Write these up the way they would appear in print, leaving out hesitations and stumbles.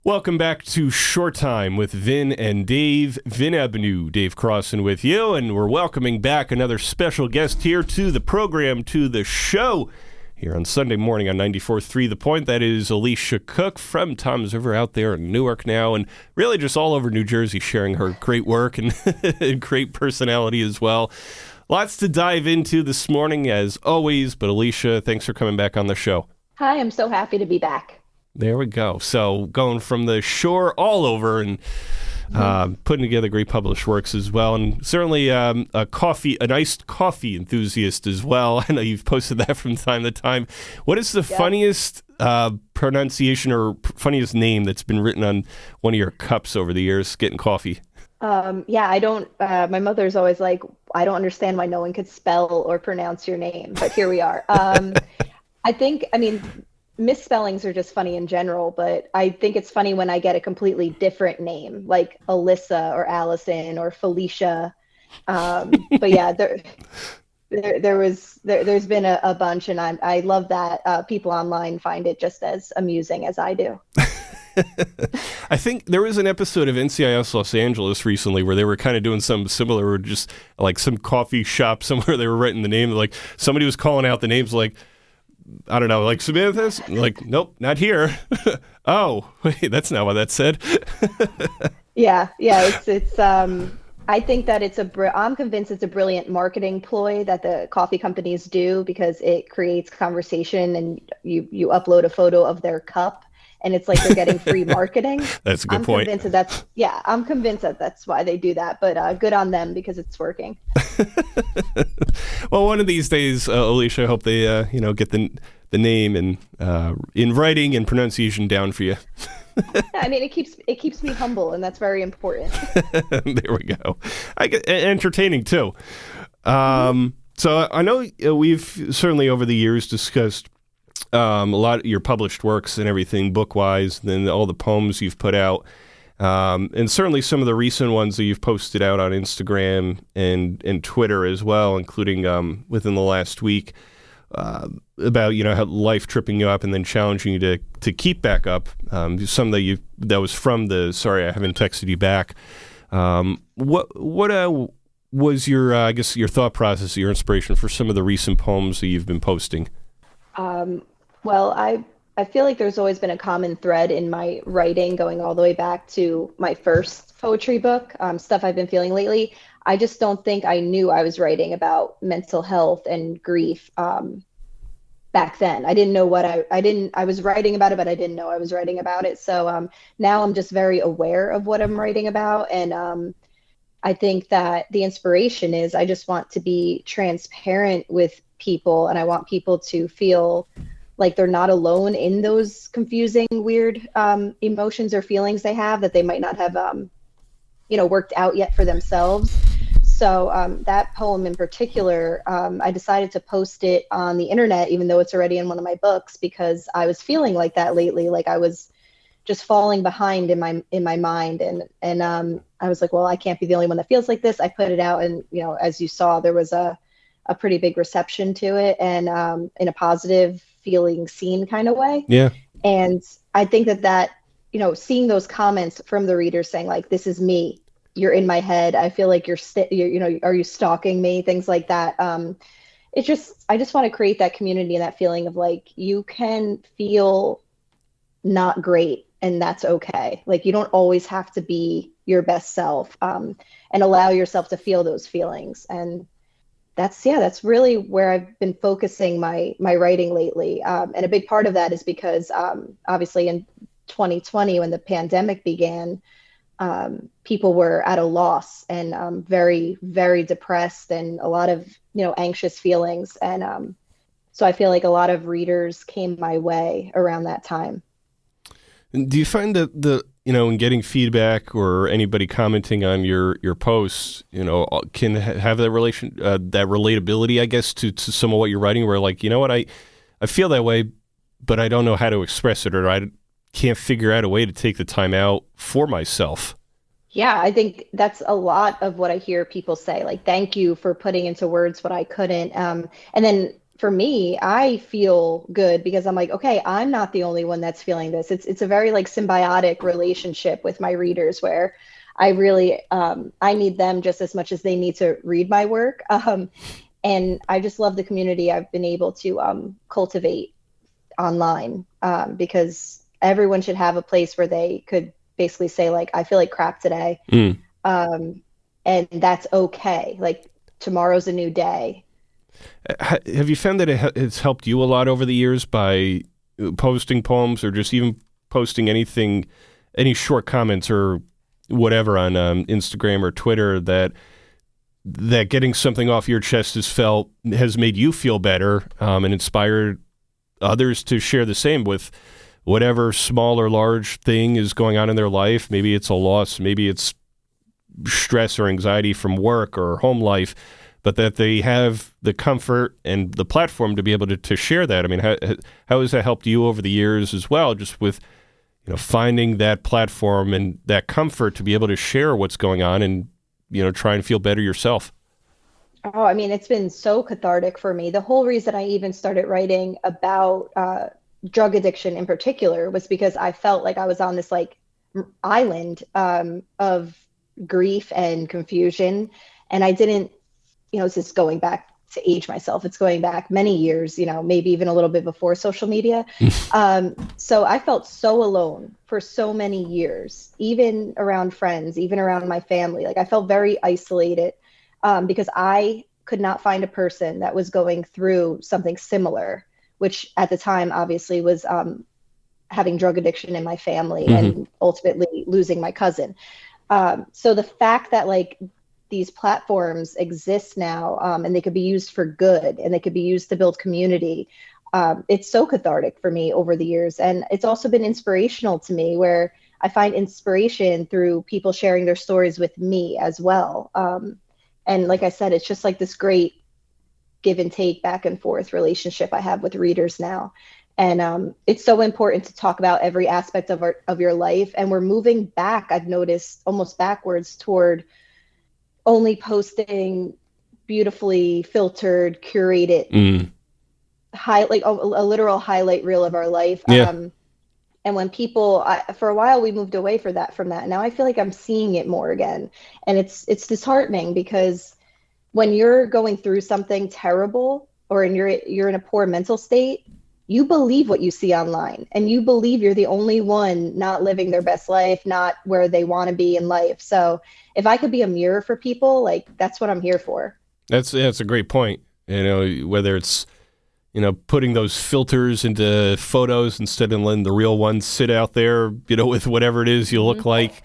Welcome back to Short Time with Vin and Dave. Vin Ebenau, Dave Crossan with you, and we're welcoming back another special guest here to the program, to the show, here on Sunday morning on 94.3 The Point. That is Alicia Cook from Toms River out there in Newark now, and really just all over New Jersey sharing her great work and, and great personality as well. Lots to dive into this morning, as always, but Alicia, thanks for coming back on the show. Hi, I'm so happy to be back. There we go. So going from the shore all over and putting together great published works as well. And certainly an iced coffee enthusiast as well. I know you've posted that from time to time. What is the funniest pronunciation or funniest name that's been written on one of your cups over the years, getting coffee? I don't, my mother's always like, I don't understand why no one could spell or pronounce your name, but here we are. Misspellings are just funny in general, but I think it's funny when I get a completely different name, like Alyssa or Allison or Felicia. But yeah, there's been a bunch, and I love that people online find it just as amusing as I do. I think there was an episode of NCIS Los Angeles recently where they were kind of doing something similar, or just like some coffee shop somewhere they were writing the name, like somebody was calling out the names like, I don't know, like Samantha's? Like, nope, not here. Oh, wait, that's not what that said. Yeah, it's I think that I'm convinced it's a brilliant marketing ploy that the coffee companies do, because it creates conversation, and you upload a photo of their cup and it's like they're getting free marketing. That's a good point. I'm convinced that that's why they do that, but good on them because it's working. Well, one of these days, Alicia, I hope they get the name and in writing and pronunciation down for you. I mean, it keeps me humble, and that's very important. There we go. Entertaining too. So I know we've certainly over the years discussed a lot of your published works and everything, book-wise, and then all the poems you've put out, and certainly some of the recent ones that you've posted out on Instagram and Twitter as well, including within the last week, about how life tripping you up and then challenging you to keep back up. Some that was from the sorry I haven't texted you back. What was your your thought process, your inspiration for some of the recent poems that you've been posting? Well, I feel like there's always been a common thread in my writing going all the way back to my first poetry book, stuff I've been feeling lately. I just don't think I knew I was writing about mental health and grief back then. I didn't know I was writing about it, but I didn't know I was writing about it. So now I'm just very aware of what I'm writing about. And I think that the inspiration is I just want to be transparent with people, and I want people to feel like they're not alone in those confusing, weird emotions or feelings they have that they might not have worked out yet for themselves. So that poem in particular, I decided to post it on the internet, even though it's already in one of my books, because I was feeling like that lately. Like I was just falling behind in my mind, and I was like, well, I can't be the only one that feels like this. I put it out, and as you saw, there was a pretty big reception to it, and in a positive feeling seen kind of way. Yeah. And I think that seeing those comments from the readers saying like, this is me, you're in my head, I feel like you're are you stalking me, things like that. I just want to create that community and that feeling of like, you can feel not great, and that's okay. Like you don't always have to be your best self, and allow yourself to feel those feelings. And that's really where I've been focusing my writing lately. And a big part of that is because obviously in 2020, when the pandemic began, people were at a loss and very, very depressed, and a lot of, anxious feelings. And so I feel like a lot of readers came my way around that time. And do you find that in getting feedback or anybody commenting on your posts, can have that that relatability, I guess, to some of what you're writing, where like, I feel that way, but I don't know how to express it, or I can't figure out a way to take the time out for myself? Yeah, I think that's a lot of what I hear people say, like, thank you for putting into words what I couldn't. And then for me, I feel good because I'm like, okay, I'm not the only one that's feeling this. It's a very like symbiotic relationship with my readers where I really I need them just as much as they need to read my work. And I just love the community I've been able to cultivate online because everyone should have a place where they could basically say like, I feel like crap today, and that's okay. Like tomorrow's a new day. Have you found that it's helped you a lot over the years by posting poems or just even posting anything, any short comments or whatever on Instagram or Twitter that getting something off your chest has made you feel better and inspired others to share the same with whatever small or large thing is going on in their life? Maybe it's a loss, maybe it's stress or anxiety from work or home life, but that they have the comfort and the platform to be able to share that. I mean, how has that helped you over the years as well, just with finding that platform and that comfort to be able to share what's going on and try and feel better yourself? Oh, I mean, it's been so cathartic for me. The whole reason I even started writing about drug addiction in particular was because I felt like I was on this like island of grief and confusion. And I didn't, it's just going back to age myself. It's going back many years, maybe even a little bit before social media. So I felt so alone for so many years, even around friends, even around my family. Like I felt very isolated because I could not find a person that was going through something similar, which at the time obviously was having drug addiction in my family and ultimately losing my cousin. So the fact that like these platforms exist now and they could be used for good and they could be used to build community. It's so cathartic for me over the years. And it's also been inspirational to me where I find inspiration through people sharing their stories with me as well. And like I said, it's just like this great give and take back and forth relationship I have with readers now. And it's so important to talk about every aspect of your life. And we're moving back, I've noticed, almost backwards toward only posting beautifully filtered, curated, like a literal highlight reel of our life. Yeah. And when people, for a while, we moved away from that. Now I feel like I'm seeing it more again. And it's disheartening because when you're going through something terrible or you're in a poor mental state, you believe what you see online and you believe you're the only one not living their best life, not where they want to be in life. So if I could be a mirror for people, like that's what I'm here for. That's a great point. Whether it's, putting those filters into photos instead of letting the real ones sit out there, with whatever it is you look like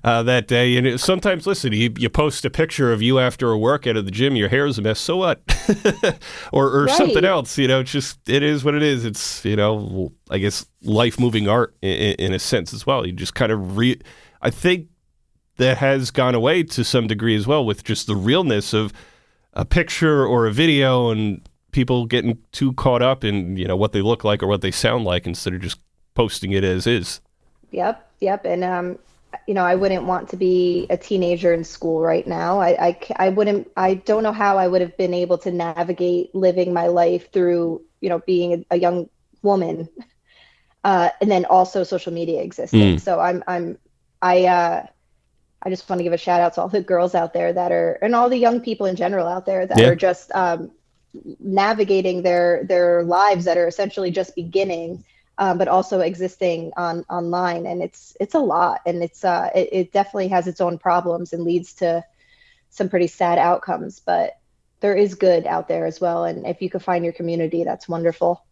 that day. And sometimes, listen, you post a picture of you after a workout at the gym, your hair is a mess, so what? or Right. something else, it's just, it is what it is. It's, I guess life moving art in a sense as well. You just kind of I think that has gone away to some degree as well with just the realness of a picture or a video and people getting too caught up in, what they look like or what they sound like instead of just posting it as is. Yep. And, I wouldn't want to be a teenager in school right now. I don't know how I would have been able to navigate living my life through, being a young woman and then also social media existing. So I just want to give a shout out to all the girls out there and all the young people in general out there that are just navigating their lives that are essentially just beginning, but also existing online. And it's a lot, and it definitely has its own problems and leads to some pretty sad outcomes, but there is good out there as well. And if you could find your community, that's wonderful.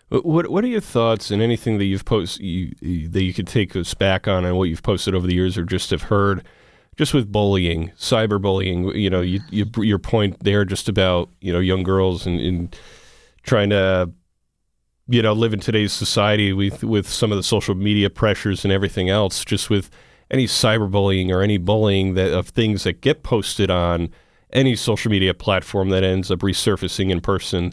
What are your thoughts and anything that you've posted that you could take us back on and what you've posted over the years or just have heard just with bullying, cyberbullying, your point there just about, young girls and trying to, live in today's society with some of the social media pressures and everything else, just with any cyberbullying or any bullying of things that get posted on any social media platform that ends up resurfacing in person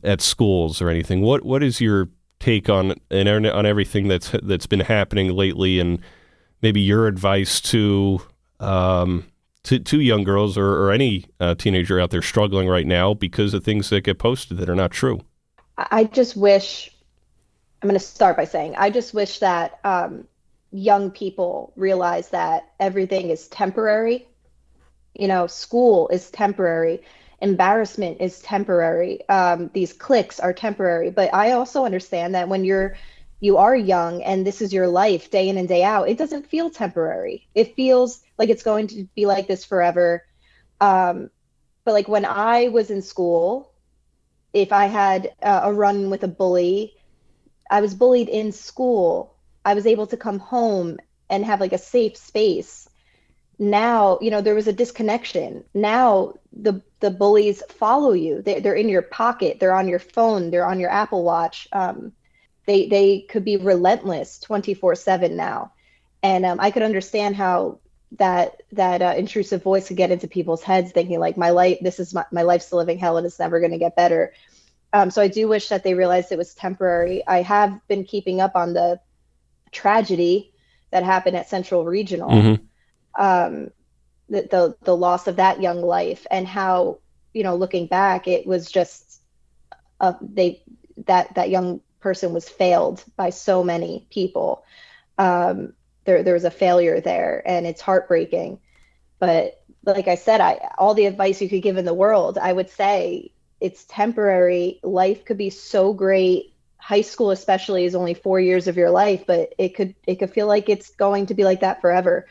at schools or anything. What is your take on everything that's been happening lately, and maybe your advice to to young girls or any teenager out there struggling right now because of things that get posted that are not true. I just wish, I'm going to start by saying, I just wish that young people realize that everything is temporary. School is temporary. Embarrassment is temporary. These cliques are temporary. But I also understand that when you are young and this is your life day in and day out, it doesn't feel temporary. It feels like it's going to be like this forever. But like when I was in school, if I had a run with a bully, I was bullied in school. I was able to come home and have like a safe space. Now, there was a disconnection. Now the bullies follow you. They're in your pocket. They're on your phone. They're on your Apple Watch. They could be relentless 24/7 now. And I could understand how that intrusive voice could get into people's heads thinking like my life's a living hell and it's never going to get better. So I do wish that they realized it was temporary. I have been keeping up on the tragedy that happened at Central Regional, the loss of that young life, and how, looking back, it was just that young person was failed by so many people. There was a failure there, and it's heartbreaking. But like I said, all the advice you could give in the world, I would say it's temporary. Life could be so great. High school especially is only 4 years of your life, but it could feel like it's going to be like that forever.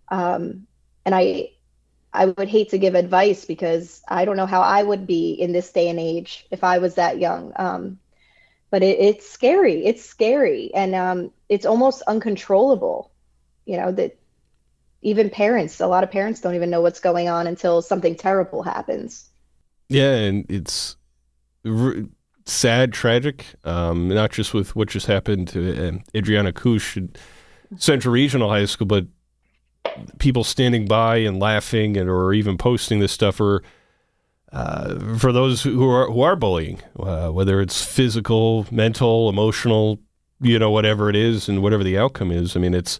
And I would hate to give advice because I don't know how I would be in this day and age if I was that young. But it's scary. It's scary. And it's almost uncontrollable, that even a lot of parents don't even know what's going on until something terrible happens. Yeah, and it's sad, tragic, not just with what just happened to Adriana Kush at Central Regional High School, but people standing by and laughing or even posting this stuff, or for those who are bullying, whether it's physical, mental, emotional, whatever it is and whatever the outcome is. I mean, it's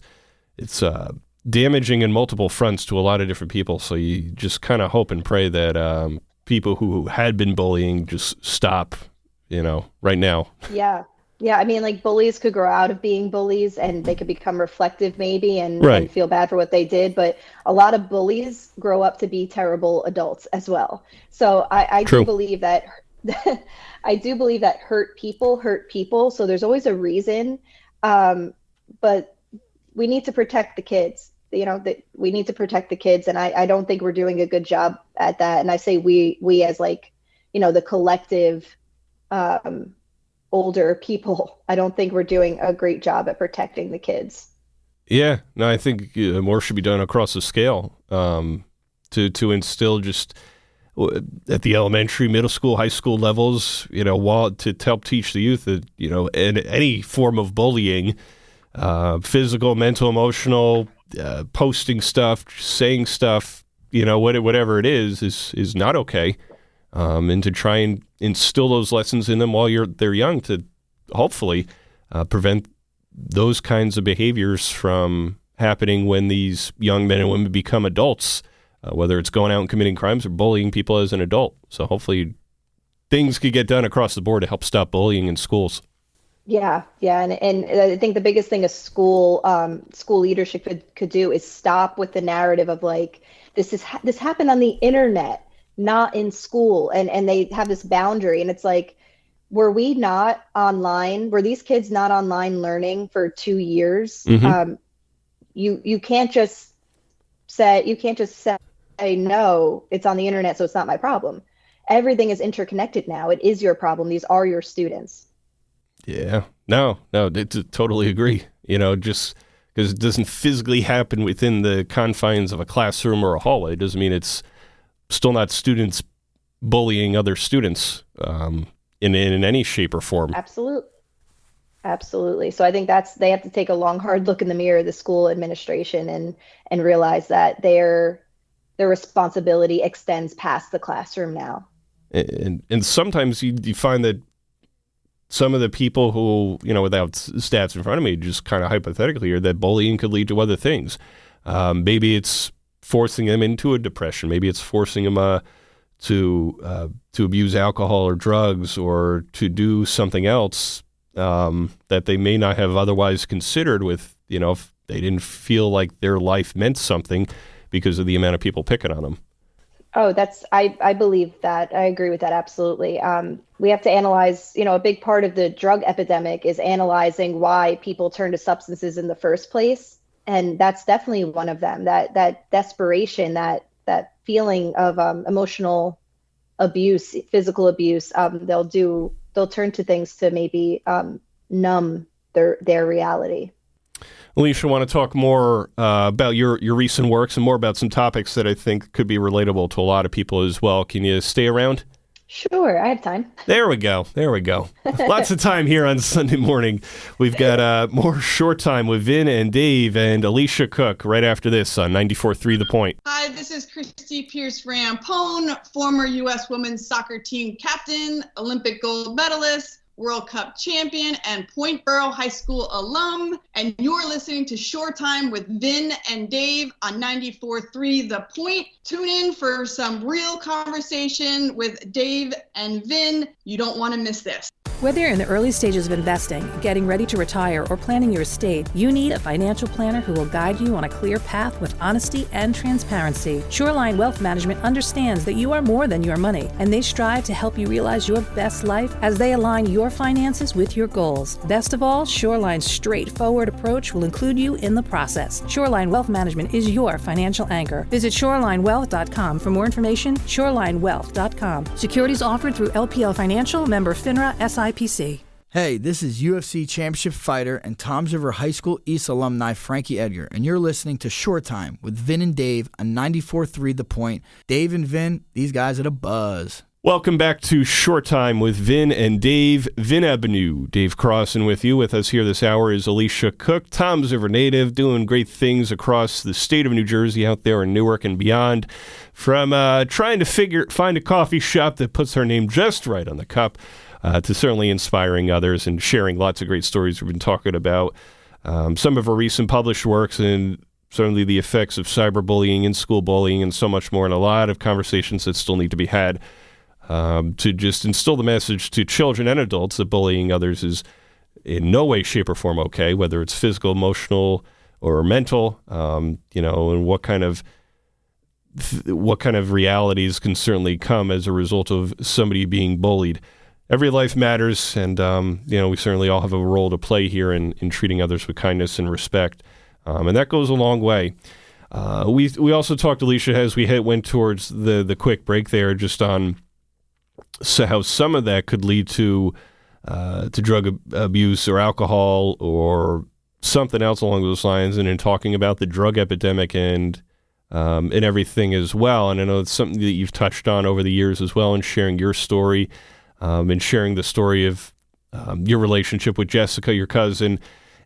damaging in multiple fronts to a lot of different people. So you just kind of hope and pray that people who had been bullying just stop, right now. Yeah. Yeah. I mean, like bullies could grow out of being bullies and they could become reflective maybe and feel bad for what they did. But a lot of bullies grow up to be terrible adults as well. So I do believe that hurt people. So there's always a reason. But we need to protect the kids. That we need to protect the kids. And I don't think we're doing a good job at that. And I say we as like, the collective older people, I don't think we're doing a great job at protecting the kids. Yeah, no, I think more should be done across the scale to instill just at the elementary, middle school, high school levels, to help teach the youth that, in any form of bullying, physical, mental, emotional, posting stuff, saying stuff, whatever it is not okay. And to try and instill those lessons in them while they're young to hopefully prevent those kinds of behaviors from happening when these young men and women become adults, whether it's going out and committing crimes or bullying people as an adult. So hopefully things could get done across the board to help stop bullying in schools. Yeah. And I think the biggest thing a school leadership could do is stop with the narrative of like, this happened on the internet, not in school. And they have this boundary, and it's like, were these kids not online learning for 2 years? Mm-hmm. You can't just say no, it's on the internet, so it's not my problem. Everything is interconnected now. It is your problem. These are your students. Yeah, no, totally agree. Just because it doesn't physically happen within the confines of a classroom or a hallway doesn't mean it's still not students bullying other students in any shape or form. Absolutely. So I think they have to take a long, hard look in the mirror, the school administration, and realize that their responsibility extends past the classroom now. And sometimes you find that some of the people who, without stats in front of me, just kind of hypothetically, are that bullying could lead to other things. Maybe it's forcing them into a depression. Maybe it's forcing them to abuse alcohol or drugs or to do something else that they may not have otherwise considered with, if they didn't feel like their life meant something because of the amount of people picking on them. Oh, I believe that. I agree with that. Absolutely. We have to analyze, a big part of the drug epidemic is analyzing why people turn to substances in the first place. And that's definitely one of them, that desperation, that feeling of emotional abuse, physical abuse. They'll turn to things to maybe numb their reality. Alicia, I want to talk more about your recent works and more about some topics that I think could be relatable to a lot of people as well. Can you stay around? Sure, I have time. There we go. Lots of time here on Sunday morning. We've got more Short Time with Vin and Dave and Alicia Cook right after this on 94.3 The Point. Hi, this is Christy Pierce-Rampone, former U.S. women's soccer team captain, Olympic gold medalist, World Cup champion, and Point Borough High School alum. And you're listening to Short Time with Vin and Dave on 94.3 The Point. Tune in for some real conversation with Dave and Vin. You don't want to miss this. Whether you're in the early stages of investing, getting ready to retire, or planning your estate, you need a financial planner who will guide you on a clear path with honesty and transparency. Shoreline Wealth Management understands that you are more than your money, and they strive to help you realize your best life as they align your finances with your goals. Best of all, Shoreline's straightforward approach will include you in the process. Shoreline Wealth Management is your financial anchor. Visit shorelinewealth.com for more information. Shorelinewealth.com. Securities offered through LPL Financial, member FINRA, SIPC. Hey, this is UFC Championship fighter and Toms River High School East alumni Frankie Edgar, and you're listening to Short Time with Vin and Dave on 94.3 The Point. Dave and Vin, these guys are the buzz. Welcome back to Short Time with Vin and Dave. Vin Ebenau, Dave Crossan with you. With us here this hour is Alicia Cook, Toms River native, doing great things across the state of New Jersey, out there in Newark and beyond. From trying to find a coffee shop that puts her name just right on the cup, to certainly inspiring others and sharing lots of great stories we've been talking about. Some of her recent published works and certainly the effects of cyberbullying and school bullying and so much more, and a lot of conversations that still need to be had. To just instill the message to children and adults that bullying others is in no way, shape, or form okay, whether it's physical, emotional, or mental, and what kind of realities can certainly come as a result of somebody being bullied. Every life matters, and we certainly all have a role to play here in treating others with kindness and respect, and that goes a long way. We also talked, Alicia, as we went towards the quick break there, just on how some of that could lead to drug abuse or alcohol or something else along those lines, and in talking about the drug epidemic and everything as well. And I know it's something that you've touched on over the years as well, in sharing your story and sharing the story of your relationship with Jessica, your cousin,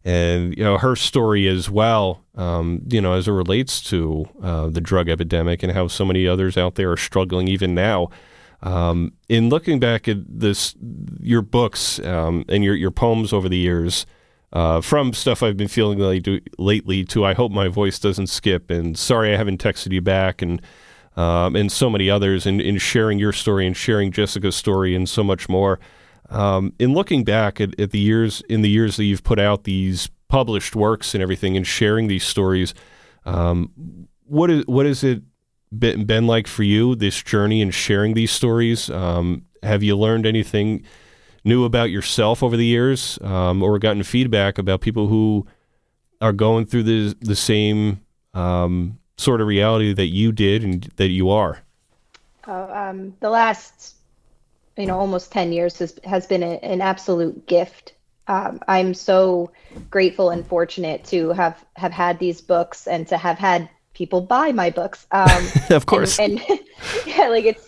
and her story as well, as it relates to the drug epidemic and how so many others out there are struggling even now. In looking back at your books and your poems over the years, from stuff I've been feeling lately to I Hope My Voice Doesn't Skip and Sorry I Haven't Texted You Back and so many others, and in sharing your story and sharing Jessica's story and so much more. In looking back at the years that you've put out these published works and everything and sharing these stories, what is it been like for you, this journey and sharing these stories? Have you learned anything new about yourself over the years, or gotten feedback about people who are going through the same sort of reality that you did and that you are? The last, almost 10 years has been an absolute gift. I'm so grateful and fortunate to have had these books and to have had people buy my books. Of course. And yeah, like it's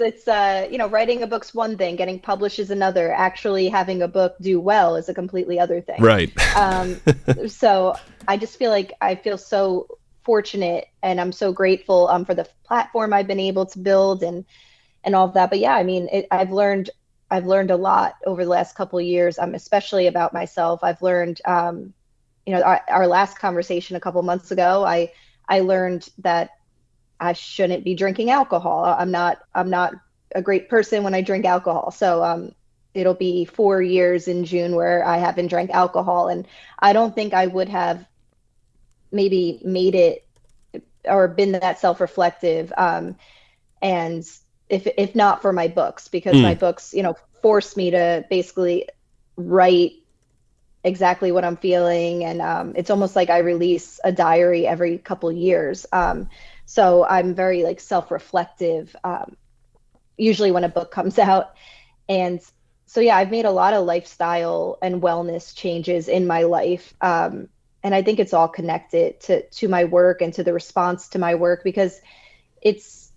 writing a book's one thing, getting published is another. Actually having a book do well is a completely other thing. Right. So I just feel so fortunate, and I'm so grateful for the platform I've been able to build and all of that. But yeah, I've learned a lot over the last couple of years, especially about myself. I've learned, our last conversation a couple months ago, I learned that I shouldn't be drinking alcohol. I'm not a great person when I drink alcohol. So it'll be 4 years in June where I haven't drank alcohol, and I don't think I would have maybe made it or been that self-reflective. And if not for my books, because my books, forced me to basically write exactly what I'm feeling. And it's almost like I release a diary every couple years. So I'm very like self-reflective, usually when a book comes out. And so, yeah, I've made a lot of lifestyle and wellness changes in my life. And I think it's all connected to my work and to the response to my work, because it's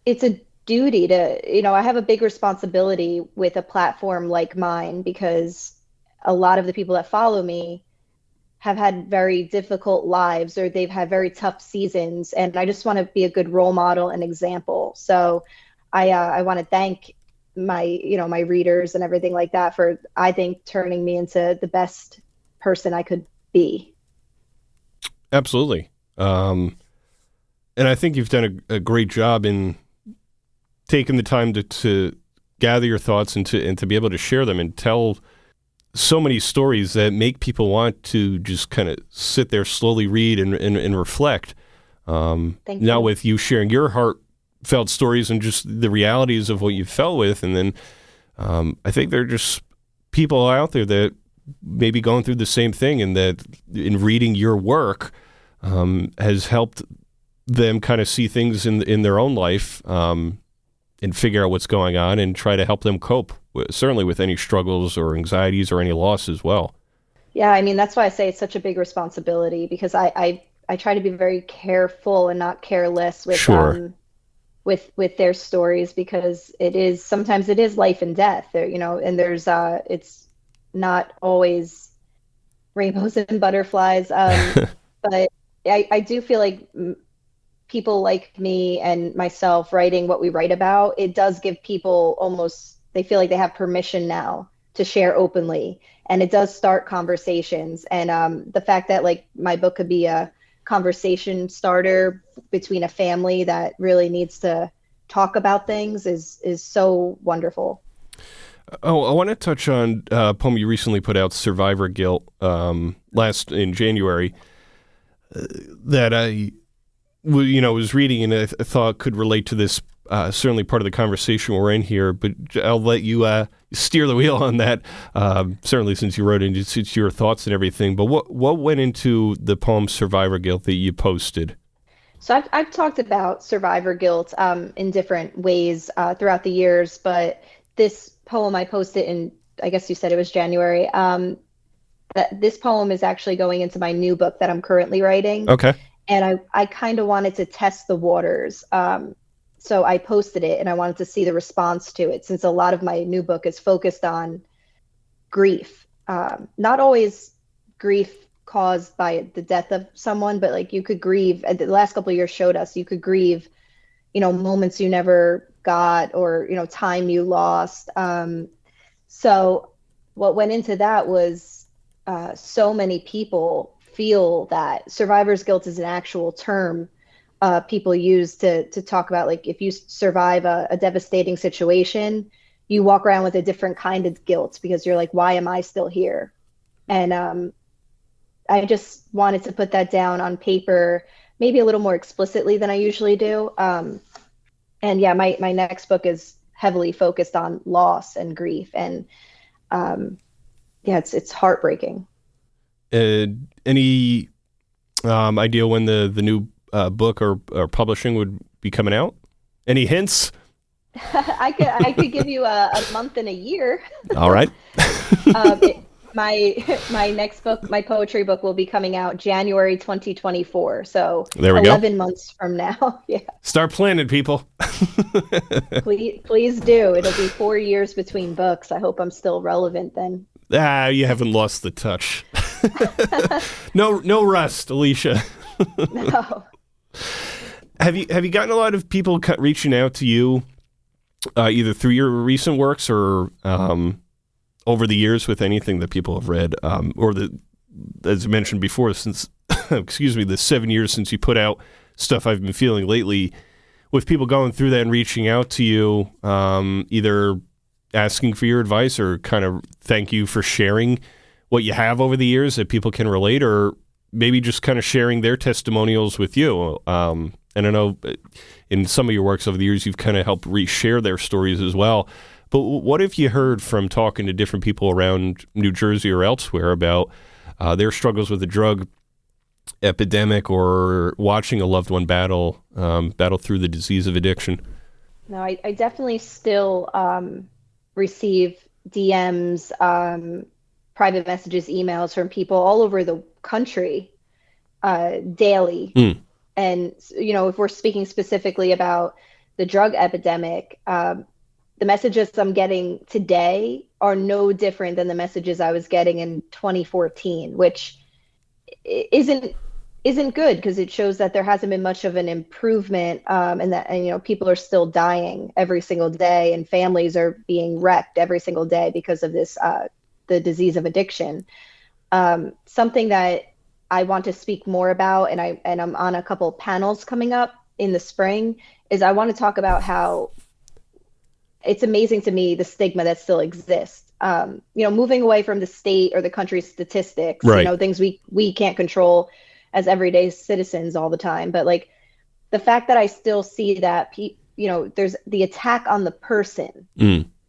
a duty to, I have a big responsibility with a platform like mine, because a lot of the people that follow me have had very difficult lives, or they've had very tough seasons. And I just want to be a good role model and example. So I want to thank my, my readers and everything like that for, I think, turning me into the best person I could be. Absolutely. And I think you've done a great job in taking the time to gather your thoughts and to be able to share them and tell so many stories that make people want to just kind of sit there, slowly read and reflect. Thank now you. with you sharing your heartfelt stories and just the realities of what you felt with. And then I think there are just people out there that may be going through the same thing, and that in reading your work has helped them kind of see things in their own life and figure out what's going on and try to help them cope, certainly with any struggles or anxieties or any loss as well. Yeah, I mean, that's why I say it's such a big responsibility, because I try to be very careful and not careless with Sure. With their stories, because sometimes it is life and death there, and there's it's not always rainbows and butterflies. But I do feel like people like me and myself writing what we write about, it does give people they feel like they have permission now to share openly, and it does start conversations. And the fact that like my book could be a conversation starter between a family that really needs to talk about things is so wonderful. Oh, I want to touch on a poem you recently put out, Survivor Guilt, in January, that I was reading and I thought could relate to this, certainly part of the conversation we're in here, but I'll let you steer the wheel on that, certainly since you wrote it, it's your thoughts and everything. But what went into the poem Survivor Guilt that you posted? So I've talked about survivor guilt in different ways throughout the years, but this poem I posted in, I guess you said it was January. This poem is actually going into my new book that I'm currently writing. Okay. And I kind of wanted to test the waters. So I posted it, and I wanted to see the response to it, since a lot of my new book is focused on grief. Not always grief caused by the death of someone, but like you could grieve. The last couple of years showed us you could grieve, moments you never got, or, time you lost. So what went into that was so many people feel that survivor's guilt is an actual term people use to talk about, like, if you survive a devastating situation, you walk around with a different kind of guilt, because you're like, why am I still here? And I just wanted to put that down on paper, maybe a little more explicitly than I usually do. And yeah, my next book is heavily focused on loss and grief, and it's heartbreaking. Any idea when the new book or publishing would be coming out? Any hints? I could give you a month and a year. All right. My next book, my poetry book, will be coming out January 2024. So there we 11 go. months from now. Yeah. Start planning, people. Please do. It'll be 4 years between books. I hope I'm still relevant then. You haven't lost the touch. No rust, Alicia. No. Have you gotten a lot of people reaching out to you, either through your recent works or over the years with anything that people have read, or as I mentioned before, since the 7 years since you put out stuff I've been feeling lately with people going through that and reaching out to you, either asking for your advice or kind of thank you for sharing what you have over the years that people can relate, or maybe just kind of sharing their testimonials with you. And I know in some of your works over the years, you've kind of helped reshare their stories as well. But what have you heard from talking to different people around New Jersey or elsewhere about their struggles with the drug epidemic, or watching a loved one battle through the disease of addiction? No, I definitely still receive DMs, private messages, emails from people all over the country daily. And, you know, if we're speaking specifically about the drug epidemic, the messages I'm getting today are no different than the messages I was getting in 2014, which isn't good, because it shows that there hasn't been much of an improvement, and you know, people are still dying every single day, and families are being wrecked every single day because of this the disease of addiction. Something that I want to speak more about, and I'm on a couple panels coming up in the spring, is I want to talk about how it's amazing to me the stigma that still exists. You know, moving away from the state or the country's statistics, right, you know, things we can't control as everyday citizens all the time. But like the fact that I still see that, you know, there's the attack on the person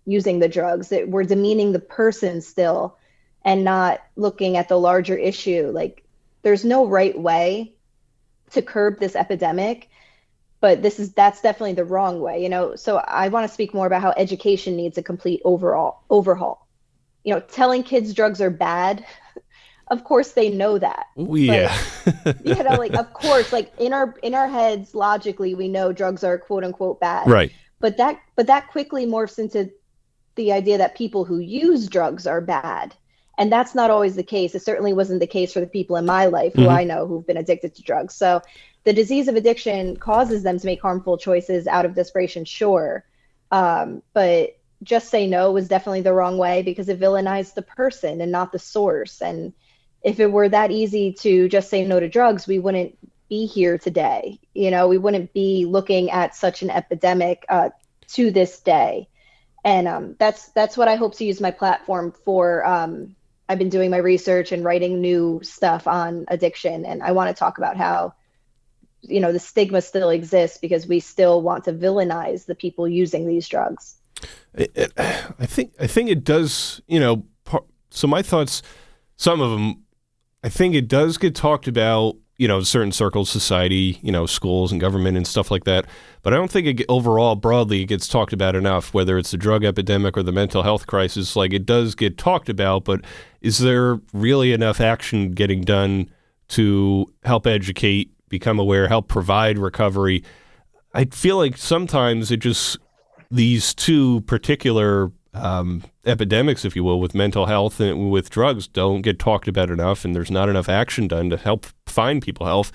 using the drugs, that we're demeaning the person still and not looking at the larger issue. Like, there's no right way to curb this epidemic, but that's definitely the wrong way, you know? So I want to speak more about how education needs a complete overhaul. You know, telling kids drugs are bad, of course they know that. Yeah. But, you know, like, of course, like in our heads, logically, we know drugs are quote unquote bad. Right. But that quickly morphs into the idea that people who use drugs are bad. And that's not always the case. It certainly wasn't the case for the people in my life who I know who've been addicted to drugs. So the disease of addiction causes them to make harmful choices out of desperation, sure. But just say no was definitely the wrong way, because it villainized the person and not the source. And if it were that easy to just say no to drugs, we wouldn't be here today. You know, we wouldn't be looking at such an epidemic to this day. And that's what I hope to use my platform for. I've been doing my research and writing new stuff on addiction, and I want to talk about how, you know, the stigma still exists because we still want to villainize the people using these drugs. I think it does, you know, so my thoughts, some of them, I think it does get talked about, you know, certain circles, society, you know, schools and government and stuff like that. But I don't think overall, broadly, it gets talked about enough, whether it's the drug epidemic or the mental health crisis. Like, it does get talked about, but is there really enough action getting done to help educate, become aware, help provide recovery? I feel like sometimes these two particular epidemics, if you will, with mental health and with drugs, don't get talked about enough, and there's not enough action done to help find people health,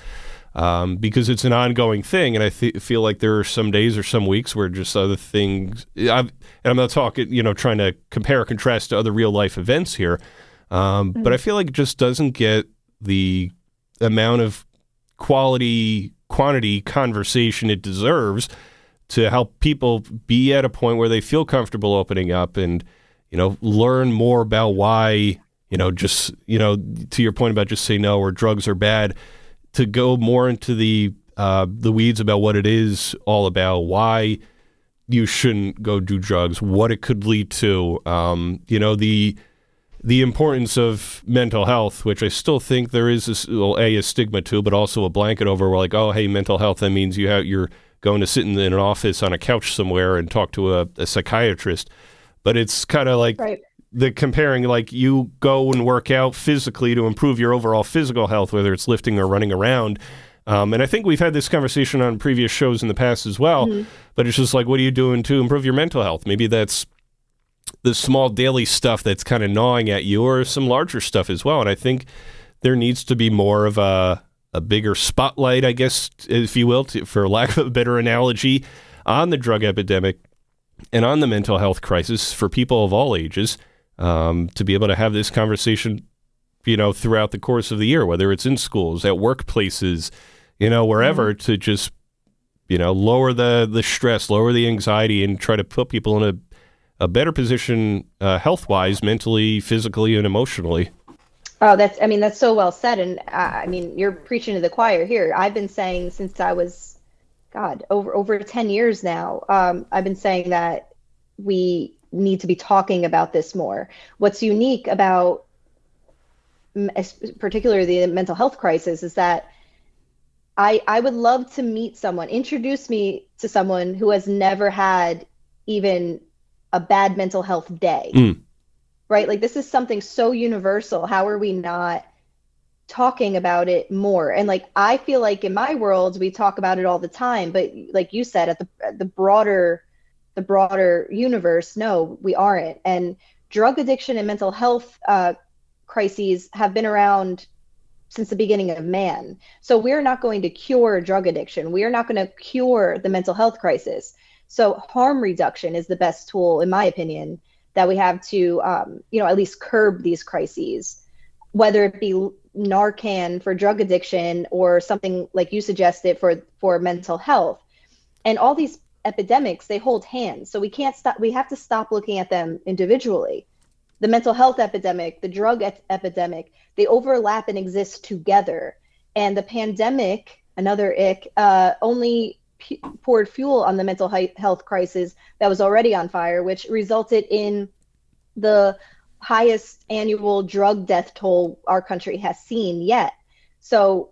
because it's an ongoing thing. And I feel like there are some days or some weeks where just other things, and I'm not talking, you know, trying to compare or contrast to other real life events here, but I feel like it just doesn't get the amount of quantity conversation it deserves to help people be at a point where they feel comfortable opening up and, you know, learn more about why, you know, just, you know, to your point about just say no or drugs are bad, to go more into the weeds about what it is all about, why you shouldn't go do drugs, what it could lead to, you know, the importance of mental health, which I still think there is a stigma to, but also a blanket over. We're like, oh, hey, mental health, that means you're going to sit in an office on a couch somewhere and talk to a psychiatrist. But it's kind of like the comparing, like, you go and work out physically to improve your overall physical health, whether it's lifting or running around. And I think we've had this conversation on previous shows in the past as well, but it's just like, what are you doing to improve your mental health? Maybe that's the small daily stuff that's kind of gnawing at you, or some larger stuff as well. And I think there needs to be more of a bigger spotlight, I guess, if you will, for lack of a better analogy, on the drug epidemic and on the mental health crisis for people of all ages, to be able to have this conversation, you know, throughout the course of the year, whether it's in schools, at workplaces, wherever to just, lower the stress, lower the anxiety, and try to put people in a better position health-wise, mentally, physically, and emotionally. Oh, that's so well said. And you're preaching to the choir here. I've been saying since I was, over 10 years now, I've been saying that we need to be talking about this more. What's unique about particularly the mental health crisis is that I would love to meet someone, introduce me to someone who has never had even a bad mental health day. Right? Like, this is something so universal. How are we not talking about it more? And like, I feel like in my world, we talk about it all the time, but like you said, at the broader universe, no, we aren't. And drug addiction and mental health crises have been around since the beginning of man. So we're not going to cure drug addiction. We are not going to cure the mental health crisis. So harm reduction is the best tool, in my opinion, that we have to, at least curb these crises, whether it be Narcan for drug addiction or something like you suggested for mental health. And all these epidemics, they hold hands. So we can't stop. We have to stop looking at them individually. The mental health epidemic, the drug epidemic, they overlap and exist together. And the pandemic, another ick, only poured fuel on the mental health crisis that was already on fire, which resulted in the highest annual drug death toll our country has seen yet. So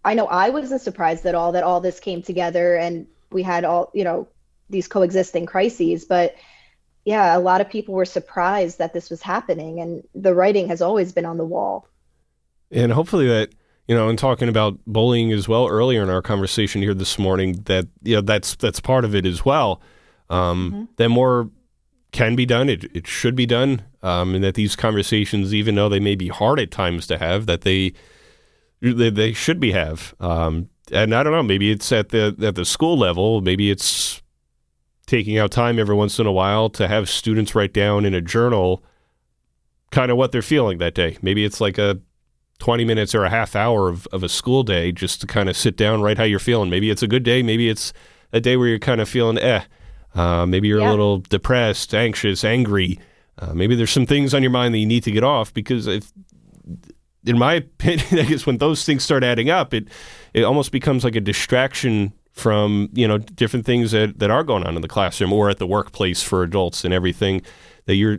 I know I wasn't surprised at all that all this came together and we had all, these coexisting crises. But yeah, a lot of people were surprised that this was happening, and the writing has always been on the wall. And hopefully that, in talking about bullying as well earlier in our conversation here this morning, that, that's part of it as well. That more can be done. It should be done. And that these conversations, even though they may be hard at times to have, that they should be have. And I don't know, maybe it's at the school level, maybe it's taking out time every once in a while to have students write down in a journal kind of what they're feeling that day. Maybe it's like a 20 minutes or a half hour of a school day just to kind of sit down, write how you're feeling. Maybe it's a good day. Maybe it's a day where you're kind of feeling maybe you're a little depressed, anxious, angry. Maybe there's some things on your mind that you need to get off, because in my opinion, I guess when those things start adding up, it almost becomes like a distraction from, different things that are going on in the classroom or at the workplace for adults and everything, that you're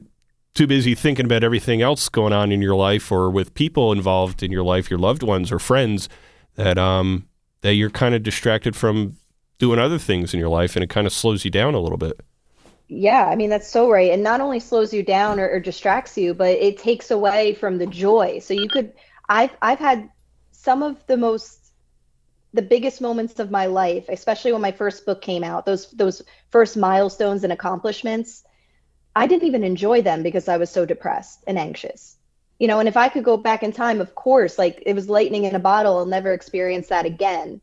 too busy thinking about everything else going on in your life or with people involved in your life, your loved ones or friends, that you're kind of distracted from doing other things in your life, and it kind of slows you down a little bit. Yeah, that's so right. And not only slows you down or distracts you, but it takes away from the joy. So I've had some of the biggest moments of my life, especially when my first book came out, those first milestones and accomplishments, I didn't even enjoy them because I was so depressed and anxious. And if I could go back in time, of course, like, it was lightning in a bottle, I'll never experience that again.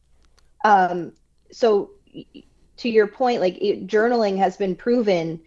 So to your point, like, journaling has been proven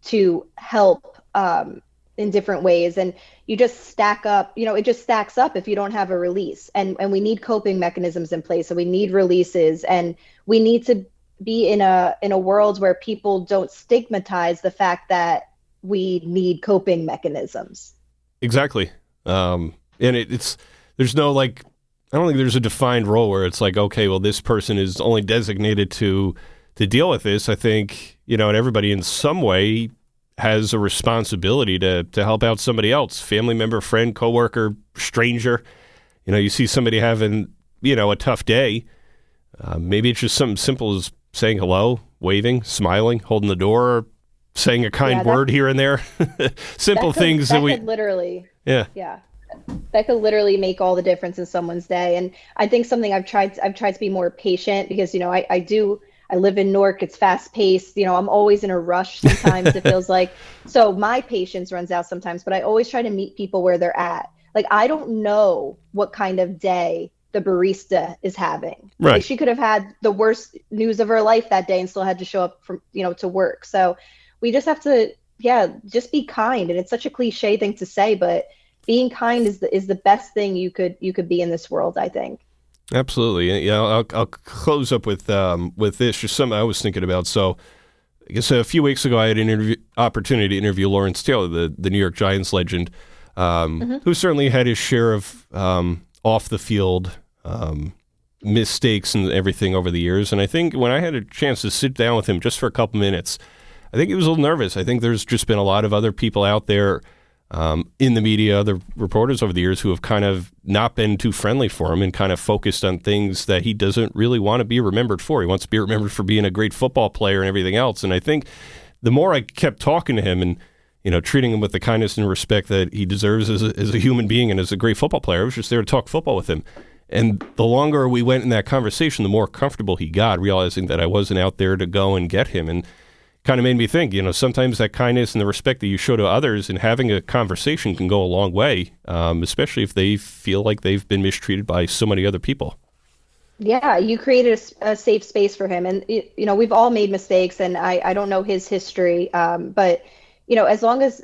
to help in different ways, and you just stack up, it just stacks up if you don't have a release, and we need coping mechanisms in place, and we need releases, and we need to be in a world where people don't stigmatize the fact that we need coping mechanisms. Exactly. And there's no, like, I don't think there's a defined role where it's like, okay, well, this person is only designated to deal with this. I think, and everybody in some way has a responsibility to help out somebody else, family member, friend, coworker, stranger. You see somebody having, a tough day. Maybe it's just something simple as saying hello, waving, smiling, holding the door, saying a kind word here and there. Simple things that could literally, yeah, that could literally make all the difference in someone's day. And I think something I've tried to be more patient, because I live in Newark. It's fast paced. I'm always in a rush sometimes. It feels like, so my patience runs out sometimes, but I always try to meet people where they're at. Like, I don't know what kind of day the barista is having. Right. Like, she could have had the worst news of her life that day and still had to show up to work. So we just have to, just be kind. And it's such a cliche thing to say, but being kind is the best thing you could be in this world, I think. Absolutely. Yeah, I'll close up with this, just something I was thinking about. So I guess a few weeks ago, I had an opportunity to interview Lawrence Taylor, the New York Giants legend, who certainly had his share of off the field mistakes and everything over the years. And I think when I had a chance to sit down with him just for a couple minutes, I think he was a little nervous. I think there's just been a lot of other people out there in the media, other reporters over the years who have kind of not been too friendly for him and kind of focused on things that he doesn't really want to be remembered for. He wants to be remembered for being a great football player and everything else. And I think the more I kept talking to him and, treating him with the kindness and respect that he deserves as a human being and as a great football player, I was just there to talk football with him. And the longer we went in that conversation, the more comfortable he got, realizing that I wasn't out there to go and get him. And kind of made me think, sometimes that kindness and the respect that you show to others and having a conversation can go a long way, especially if they feel like they've been mistreated by so many other people. Yeah, you created a safe space for him. And, we've all made mistakes, and I don't know his history. But, as long as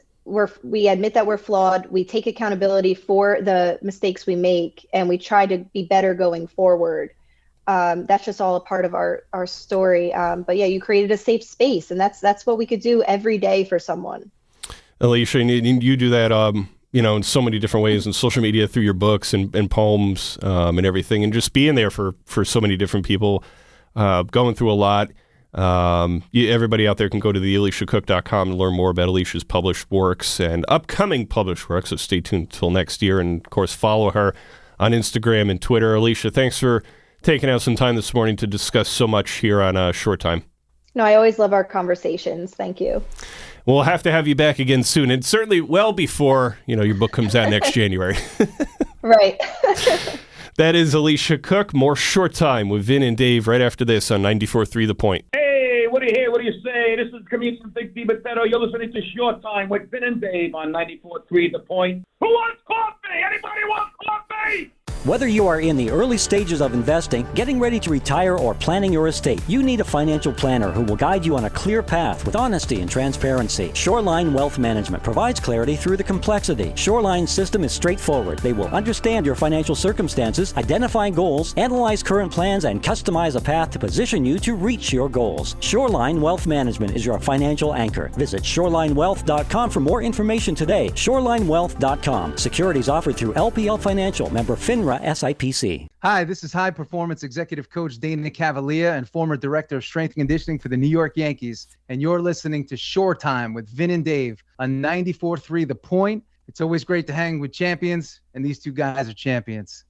we admit that we're flawed, we take accountability for the mistakes we make, and we try to be better going forward. That's just all a part of our story. But yeah, you created a safe space, and that's what we could do every day for someone. Alicia, you do that, in so many different ways in social media, through your books and poems and everything, and just being there for so many different people, going through a lot. Everybody out there can go to thealiciacook.com and learn more about Alicia's published works and upcoming published works, so stay tuned till next year. And, of course, follow her on Instagram and Twitter. Alicia, thanks for taking out some time this morning to discuss so much here on Short Time. No, I always love our conversations. Thank you. We'll have to have you back again soon, and certainly well before your book comes out next January. Right. That is Alicia Cook. More Short Time with Vin and Dave right after this on 94.3 The Point. Hey, what do you hear? What do you say? This is comedian Big D Batetto. You're listening to Short Time with Vin and Dave on 94.3 The Point. Who wants coffee? Anybody want coffee? Whether you are in the early stages of investing, getting ready to retire, or planning your estate, you need a financial planner who will guide you on a clear path with honesty and transparency. Shoreline Wealth Management provides clarity through the complexity. Shoreline's system is straightforward. They will understand your financial circumstances, identify goals, analyze current plans, and customize a path to position you to reach your goals. Shoreline Wealth Management is your financial anchor. Visit shorelinewealth.com for more information today. Shorelinewealth.com. Securities offered through LPL Financial, member FINRA SIPC. Hi, this is high performance executive coach Dana Cavalier and former director of strength and conditioning for the New York Yankees. And you're listening to Short Time with Vin and Dave on 94.3 The Point. It's always great to hang with champions, and these two guys are champions.